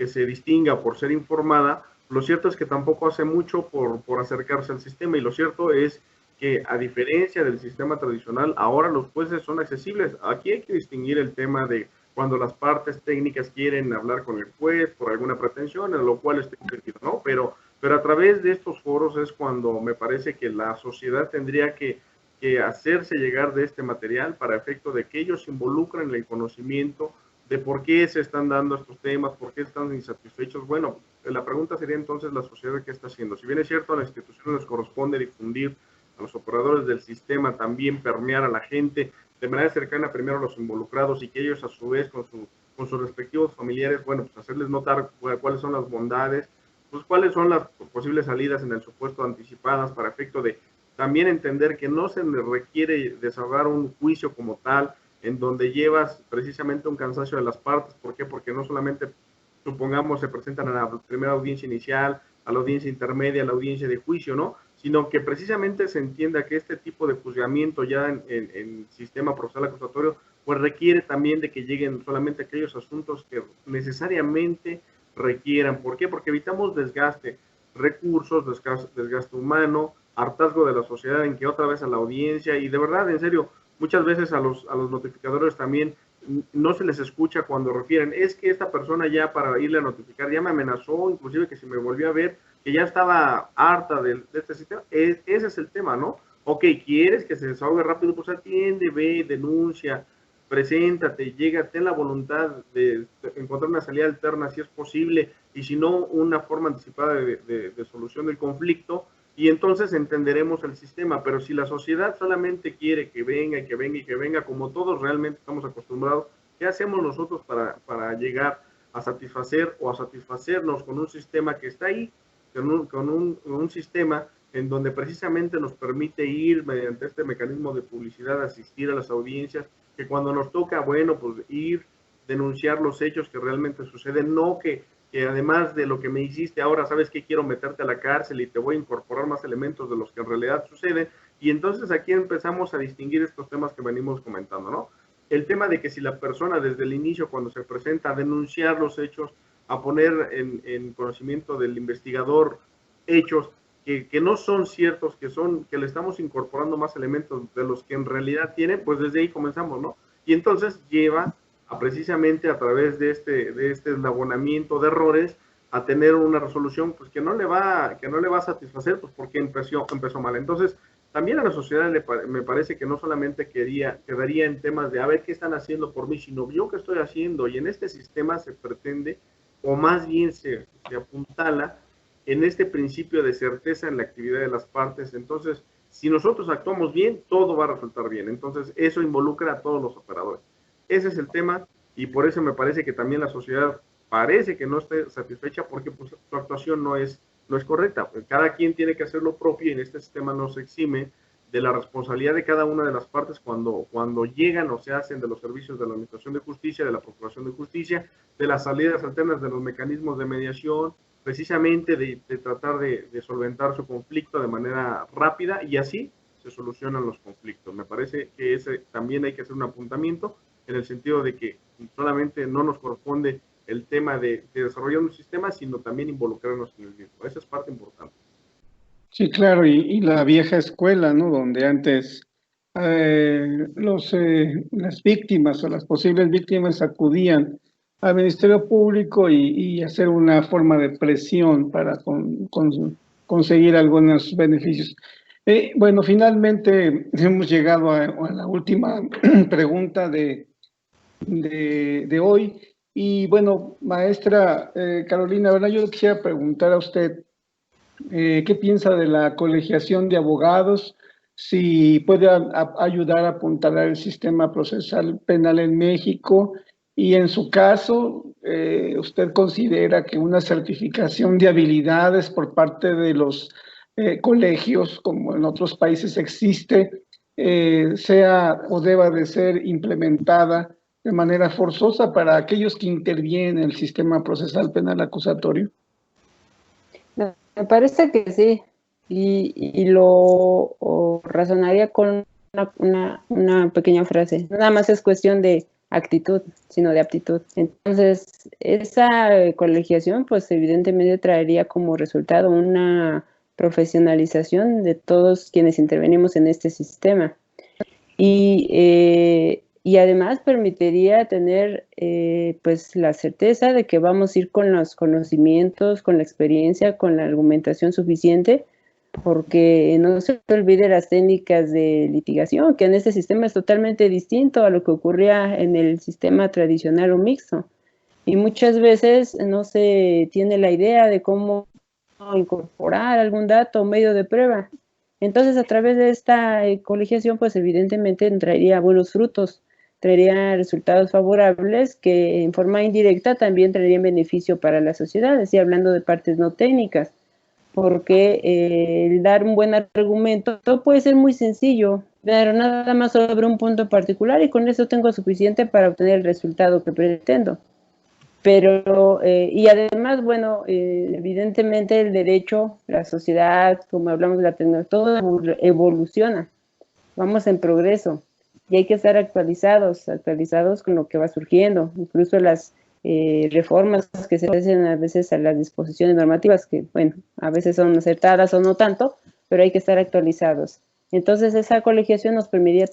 se distinga por ser informada, lo cierto es que tampoco hace mucho por acercarse al sistema, y lo cierto es que a diferencia del sistema tradicional, ahora los jueces son accesibles. Aquí hay que distinguir el tema de cuando las partes técnicas quieren hablar con el juez por alguna pretensión, en lo cual está entendido, ¿no? Pero a través de estos foros es cuando me parece que la sociedad tendría que hacerse llegar de este material para efecto de que ellos se involucren en el conocimiento de por qué se están dando estos temas, por qué están insatisfechos. Bueno, la pregunta sería entonces la sociedad qué está haciendo. Si bien es cierto, a la institución les corresponde difundir, a los operadores del sistema también permear a la gente de manera cercana primero a los involucrados y que ellos a su vez con sus respectivos familiares, bueno, pues hacerles notar cuáles son las bondades, pues cuáles son las posibles salidas en el supuesto anticipadas para efecto de también entender que no se le requiere desahogar un juicio como tal, en donde llevas precisamente un cansancio de las partes. ¿Por qué? Porque no solamente, supongamos, se presentan a la primera audiencia inicial, a la audiencia intermedia, a la audiencia de juicio, ¿no? Sino que precisamente se entienda que este tipo de juzgamiento ya en sistema procesal acusatorio, pues requiere también de que lleguen solamente aquellos asuntos que necesariamente requieran. ¿Por qué? Porque evitamos desgaste, recursos, desgaste humano, hartazgo de la sociedad en que otra vez a la audiencia, y de verdad, en serio, muchas veces a los notificadores también no se les escucha cuando refieren, es que esta persona ya para irle a notificar ya me amenazó, inclusive que si me volvió a ver, que ya estaba harta de este sistema. Ese es el tema, ¿no? Ok, ¿quieres que se desahogue rápido? Pues atiende, ve, denuncia, preséntate, llega, ten la voluntad de encontrar una salida alterna si es posible, y si no, una forma anticipada de solución del conflicto, y entonces entenderemos el sistema. Pero si la sociedad solamente quiere que venga y que venga y que venga, como todos realmente estamos acostumbrados, ¿qué hacemos nosotros para llegar a satisfacer o a satisfacernos con un sistema que está ahí, con un sistema en donde precisamente nos permite ir mediante este mecanismo de publicidad, asistir a las audiencias, que cuando nos toca, bueno, pues ir, denunciar los hechos que realmente suceden, no que además de lo que me hiciste ahora, sabes que quiero meterte a la cárcel y te voy a incorporar más elementos de los que en realidad suceden. Y entonces aquí empezamos a distinguir estos temas que venimos comentando, ¿no? El tema de que si la persona desde el inicio, cuando se presenta a denunciar los hechos, a poner en conocimiento del investigador hechos que no son ciertos, que le estamos incorporando más elementos de los que en realidad tienen, pues desde ahí comenzamos, ¿no? Y entonces lleva precisamente a través de este eslabonamiento de errores a tener una resolución pues que no le va a satisfacer, pues porque empezó mal. Entonces también a la sociedad me parece que no solamente quedaría en temas de a ver qué están haciendo por mí, sino yo qué estoy haciendo. Y en este sistema se pretende, o más bien se apuntala en este principio de certeza en la actividad de las partes. Entonces, si nosotros actuamos bien, todo va a resultar bien. Entonces, eso involucra a todos los operadores. Ese es el tema, y por eso me parece que también la sociedad parece que no esté satisfecha, porque pues, su actuación no es correcta. Cada quien tiene que hacer lo propio, y en este sistema no se exime de la responsabilidad de cada una de las partes cuando llegan o se hacen de los servicios de la Administración de Justicia, de la Procuración de Justicia, de las salidas alternas, de los mecanismos de mediación, precisamente de tratar de solventar su conflicto de manera rápida, y así se solucionan los conflictos. Me parece que ese también hay que hacer un apuntamiento, en el sentido de que solamente no nos corresponde el tema de desarrollar un sistema, sino también involucrarnos en el mismo. Esa es parte importante. Sí, claro, y la vieja escuela, ¿no? Donde antes las víctimas o las posibles víctimas acudían al Ministerio Público y hacer una forma de presión para conseguir algunos beneficios. Bueno, finalmente hemos llegado a la última pregunta de hoy. Y bueno, maestra Carolina, ¿verdad? Yo quisiera preguntar a usted, ¿qué piensa de la colegiación de abogados? Si puede ayudar a apuntalar el sistema procesal penal en México, Y en su caso, ¿usted considera que una certificación de habilidades por parte de los colegios, como en otros países existe, sea o deba de ser implementada de manera forzosa para aquellos que intervienen en el sistema procesal penal acusatorio? Me parece que sí, y lo razonaría con una pequeña frase. Nada más es cuestión de actitud, sino de aptitud. Entonces, esa colegiación, pues evidentemente traería como resultado una profesionalización de todos quienes intervenimos en este sistema. Y además permitiría tener pues la certeza de que vamos a ir con los conocimientos, con la experiencia, con la argumentación suficiente, porque no se olvide las técnicas de litigación, que en este sistema es totalmente distinto a lo que ocurría en el sistema tradicional o mixto. Y muchas veces no se tiene la idea de cómo incorporar algún dato o medio de prueba. Entonces, a través de esta colegiación, pues evidentemente traería buenos frutos, traería resultados favorables que en forma indirecta también traerían beneficio para la sociedad, es decir, hablando de partes no técnicas, porque el dar un buen argumento puede ser muy sencillo, pero nada más sobre un punto particular y con eso tengo suficiente para obtener el resultado que pretendo. Pero, y además, bueno, evidentemente el derecho, la sociedad, como hablamos de la tecnología, todo evoluciona, vamos en progreso y hay que estar actualizados con lo que va surgiendo, incluso las reformas que se hacen a veces a las disposiciones normativas, que bueno, a veces son acertadas o no tanto, pero hay que estar actualizados. Entonces esa colegiación nos permitiría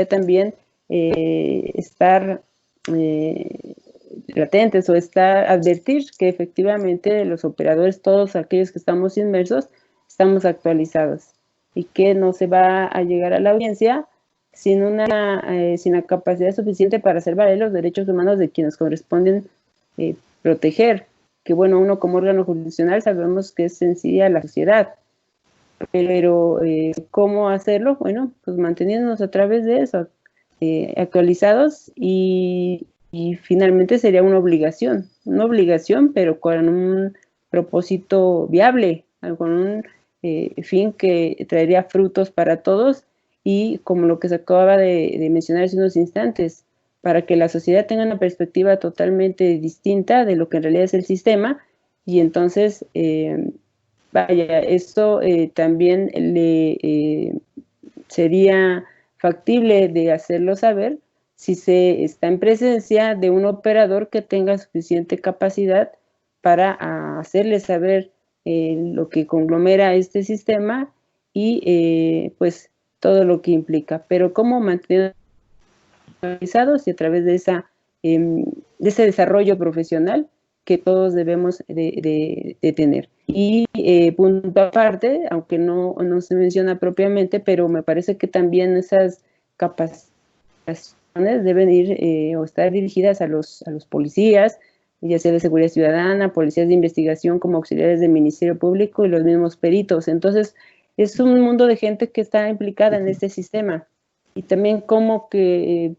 también estar latentes o advertir que efectivamente los operadores, todos aquellos que estamos inmersos, estamos actualizados y que no se va a llegar a la audiencia sin la capacidad suficiente para hacer valer los derechos humanos de quienes corresponden proteger, que bueno, uno como órgano jurisdiccional sabemos que es sencilla la sociedad, pero ¿cómo hacerlo? Bueno, pues manteniéndonos a través de eso, actualizados y finalmente sería una obligación, pero con un propósito viable, con un fin que traería frutos para todos y como lo que se acaba de mencionar hace unos instantes, para que la sociedad tenga una perspectiva totalmente distinta de lo que en realidad es el sistema y entonces, vaya, esto también sería factible de hacerlo saber si se está en presencia de un operador que tenga suficiente capacidad para hacerle saber lo que conglomera este sistema y pues todo lo que implica, pero cómo mantener actualizados y a través de ese desarrollo profesional que todos debemos de tener. Y punto aparte, aunque no se menciona propiamente, pero me parece que también esas capacitaciones deben ir o estar dirigidas a los policías, ya sea de seguridad ciudadana, policías de investigación como auxiliares del Ministerio Público y los mismos peritos. Entonces, es un mundo de gente que está implicada en este sistema. Y también cómo que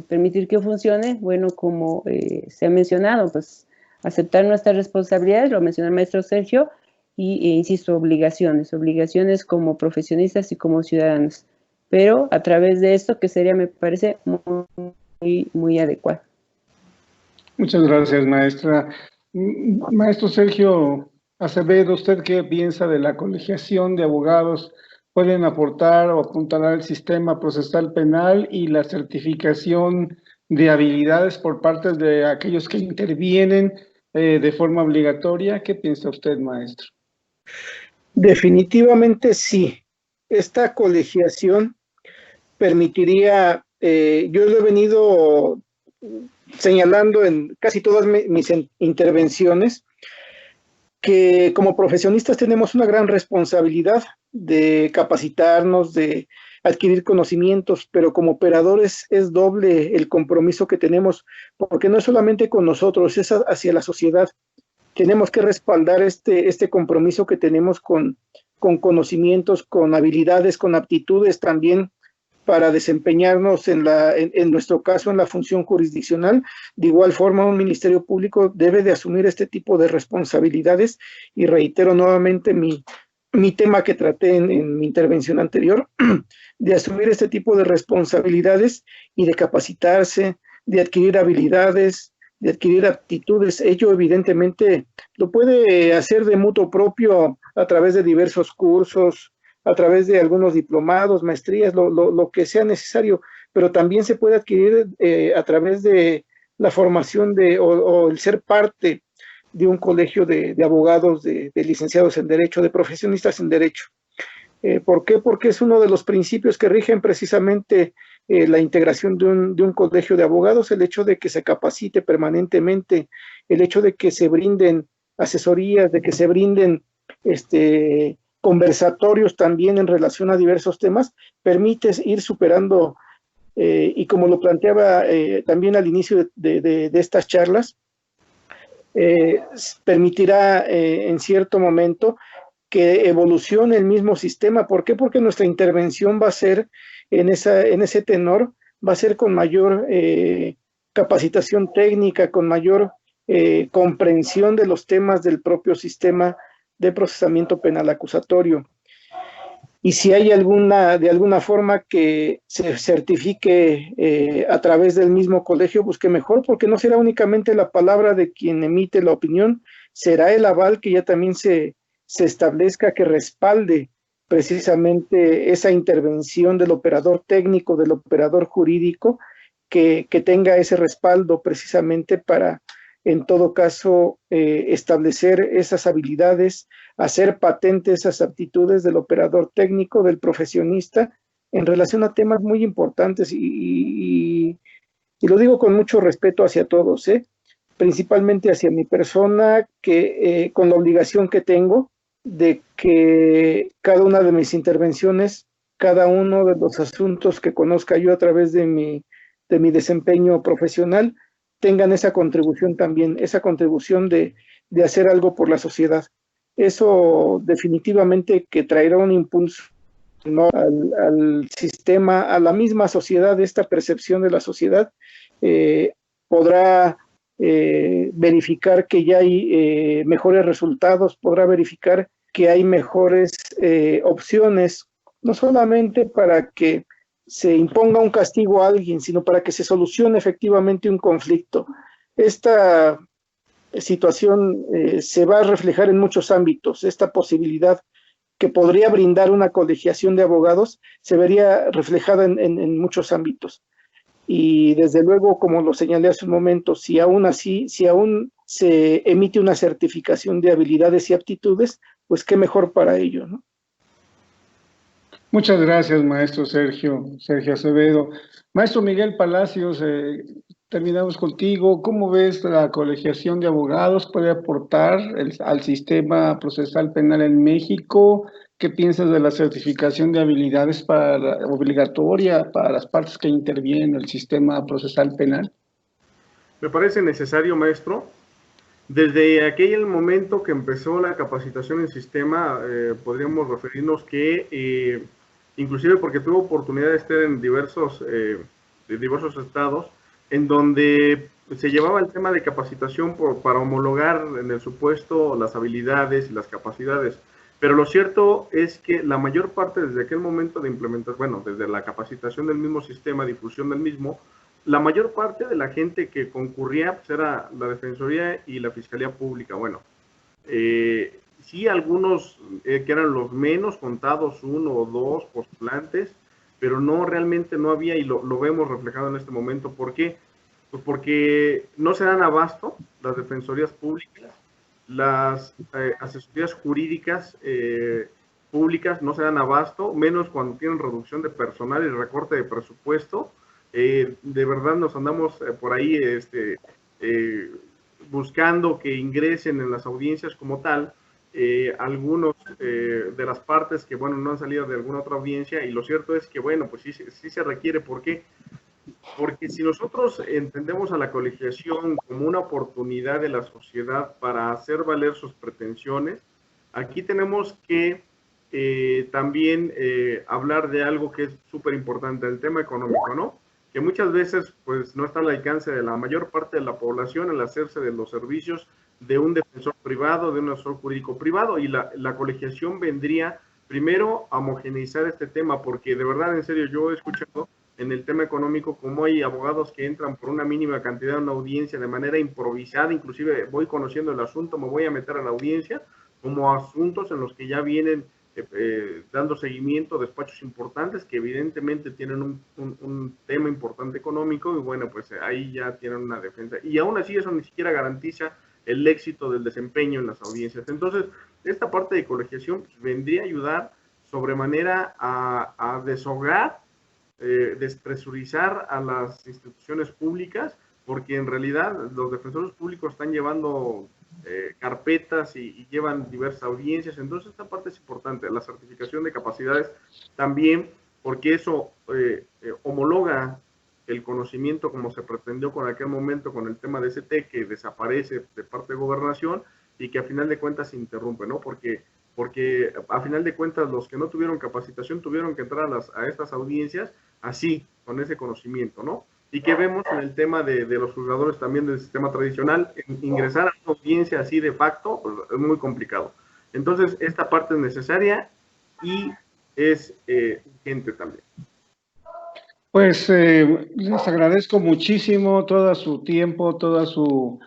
permitir que funcione, bueno, como se ha mencionado, pues aceptar nuestras responsabilidades, lo mencionó el maestro Sergio, y insisto, obligaciones como profesionistas y como ciudadanos. Pero a través de esto, que sería, me parece, muy, muy adecuado. Muchas gracias, maestra. Maestro Sergio Acevedo, ¿usted qué piensa de la colegiación de abogados? ¿Pueden aportar o apuntar al sistema procesal penal y la certificación de habilidades por parte de aquellos que intervienen de forma obligatoria? ¿Qué piensa usted, maestro? Definitivamente sí. Esta colegiación permitiría, yo lo he venido señalando en casi todas mis intervenciones, que como profesionistas tenemos una gran responsabilidad de capacitarnos, de adquirir conocimientos, pero como operadores es doble el compromiso que tenemos, porque no es solamente con nosotros, es hacia la sociedad. Tenemos que respaldar este compromiso que tenemos con conocimientos, con habilidades, con aptitudes también, para desempeñarnos en nuestro caso, en la función jurisdiccional. De igual forma, un Ministerio Público debe de asumir este tipo de responsabilidades, y reitero nuevamente mi tema que traté en mi intervención anterior, de asumir este tipo de responsabilidades y de capacitarse, de adquirir habilidades, de adquirir aptitudes. Ello evidentemente lo puede hacer de mutuo propio a través de diversos cursos, a través de algunos diplomados, maestrías, lo que sea necesario, pero también se puede adquirir a través de la formación o el ser parte de un colegio de abogados, de licenciados en Derecho, de profesionistas en Derecho. ¿Por qué? Porque es uno de los principios que rigen precisamente la integración de un colegio de abogados, el hecho de que se capacite permanentemente, el hecho de que se brinden asesorías, de que se brinden conversatorios también en relación a diversos temas, permite ir superando, y como lo planteaba también al inicio de estas charlas, permitirá en cierto momento que evolucione el mismo sistema. ¿Por qué? Porque nuestra intervención va a ser en ese tenor, va a ser con mayor capacitación técnica, con mayor comprensión de los temas del propio sistema de procesamiento penal acusatorio. Y si hay de alguna forma que se certifique a través del mismo colegio, pues que mejor, porque no será únicamente la palabra de quien emite la opinión, será el aval que ya también se establezca, que respalde precisamente esa intervención del operador técnico, del operador jurídico, que tenga ese respaldo precisamente para, en todo caso, establecer esas habilidades, hacer patentes esas aptitudes del operador técnico, del profesionista, en relación a temas muy importantes, y lo digo con mucho respeto hacia todos, principalmente hacia mi persona, que con la obligación que tengo de que cada una de mis intervenciones, cada uno de los asuntos que conozca yo a través de mi desempeño profesional, tengan esa contribución también, esa contribución de hacer algo por la sociedad. Eso definitivamente que traerá un impulso, ¿no?, al sistema, a la misma sociedad. Esta percepción de la sociedad podrá verificar que ya hay mejores resultados, podrá verificar que hay mejores opciones, no solamente para que se imponga un castigo a alguien, sino para que se solucione efectivamente un conflicto. Esta situación se va a reflejar en muchos ámbitos. Esta posibilidad que podría brindar una colegiación de abogados se vería reflejada en muchos ámbitos. Y desde luego, como lo señalé hace un momento, si aún se emite una certificación de habilidades y aptitudes, pues qué mejor para ello, ¿no? Muchas gracias, maestro Sergio Acevedo. Maestro Miguel Palacios, terminamos contigo. ¿Cómo ves la colegiación de abogados? ¿Puede aportar al sistema procesal penal en México? ¿Qué piensas de la certificación de habilidades obligatoria para las partes que intervienen en el sistema procesal penal? Me parece necesario, maestro. Desde aquel momento que empezó la capacitación en sistema, podríamos referirnos que, inclusive porque tuve oportunidad de estar en diversos estados, en donde se llevaba el tema de capacitación para homologar en el supuesto las habilidades y las capacidades. Pero lo cierto es que la mayor parte desde aquel momento de implementación, bueno, desde la capacitación del mismo sistema, difusión del mismo, la mayor parte de la gente que concurría pues era la Defensoría y la Fiscalía Pública. Bueno, sí, algunos que eran los menos contados, 1 o 2 postulantes, pero no, realmente no había, y lo vemos reflejado en este momento. ¿Por qué? Pues porque no se dan abasto las defensorías públicas, las asesorías jurídicas públicas no se dan abasto, menos cuando tienen reducción de personal y recorte de presupuesto. De verdad nos andamos por ahí buscando que ingresen en las audiencias como tal algunos de las partes que, bueno, no han salido de alguna otra audiencia, y lo cierto es que, bueno, pues sí se requiere. ¿Por qué? Porque si nosotros entendemos a la colegiación como una oportunidad de la sociedad para hacer valer sus pretensiones, aquí tenemos que también hablar de algo que es súper importante, el tema económico, ¿no? Que muchas veces pues no está al alcance de la mayor parte de la población el hacerse de los servicios de un defensor privado, de un asesor jurídico privado, y la colegiación vendría primero a homogeneizar este tema, porque de verdad, en serio, yo he escuchado en el tema económico como hay abogados que entran por una mínima cantidad en una audiencia de manera improvisada, inclusive voy conociendo el asunto, me voy a meter a la audiencia, como asuntos en los que ya vienen dando seguimiento a despachos importantes que evidentemente tienen un tema importante económico, y bueno, pues ahí ya tienen una defensa, y aún así eso ni siquiera garantiza el éxito del desempeño en las audiencias. Entonces, esta parte de colegiación pues, vendría a ayudar sobremanera a deshogar, despresurizar a las instituciones públicas, porque en realidad los defensores públicos están llevando carpetas y llevan diversas audiencias. Entonces esta parte es importante, la certificación de capacidades también, porque eso homologa el conocimiento como se pretendió con aquel momento con el tema de ST, que desaparece de parte de gobernación y que a final de cuentas se interrumpe, ¿no? Porque a final de cuentas los que no tuvieron capacitación tuvieron que entrar a estas audiencias así, con ese conocimiento, ¿no? Y que vemos en el tema de los juzgadores también del sistema tradicional, ingresar a una audiencia así de facto, pues, es muy complicado. Entonces, esta parte es necesaria y es urgente también. Pues les agradezco muchísimo todo su tiempo, toda su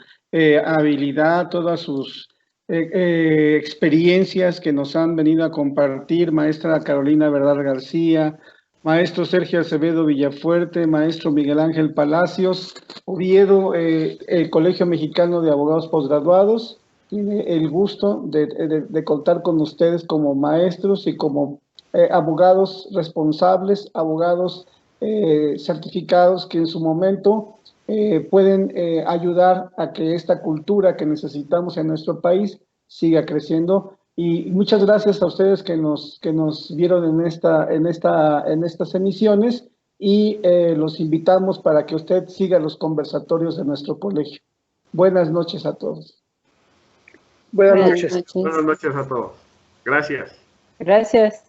habilidad, todas sus experiencias que nos han venido a compartir, maestra Carolina Verdad García, maestro Sergio Acevedo Villafuerte, maestro Miguel Ángel Palacios Oviedo, el Colegio Mexicano de Abogados Postgraduados. Tiene el gusto de contar con ustedes como maestros y como abogados responsables, abogados certificados que en su momento pueden ayudar a que esta cultura que necesitamos en nuestro país siga creciendo. Y muchas gracias a ustedes que nos vieron en estas emisiones, y los invitamos para que usted siga los conversatorios de nuestro colegio. Buenas noches a todos. Buenas noches. Buenas noches a todos. Gracias. Gracias.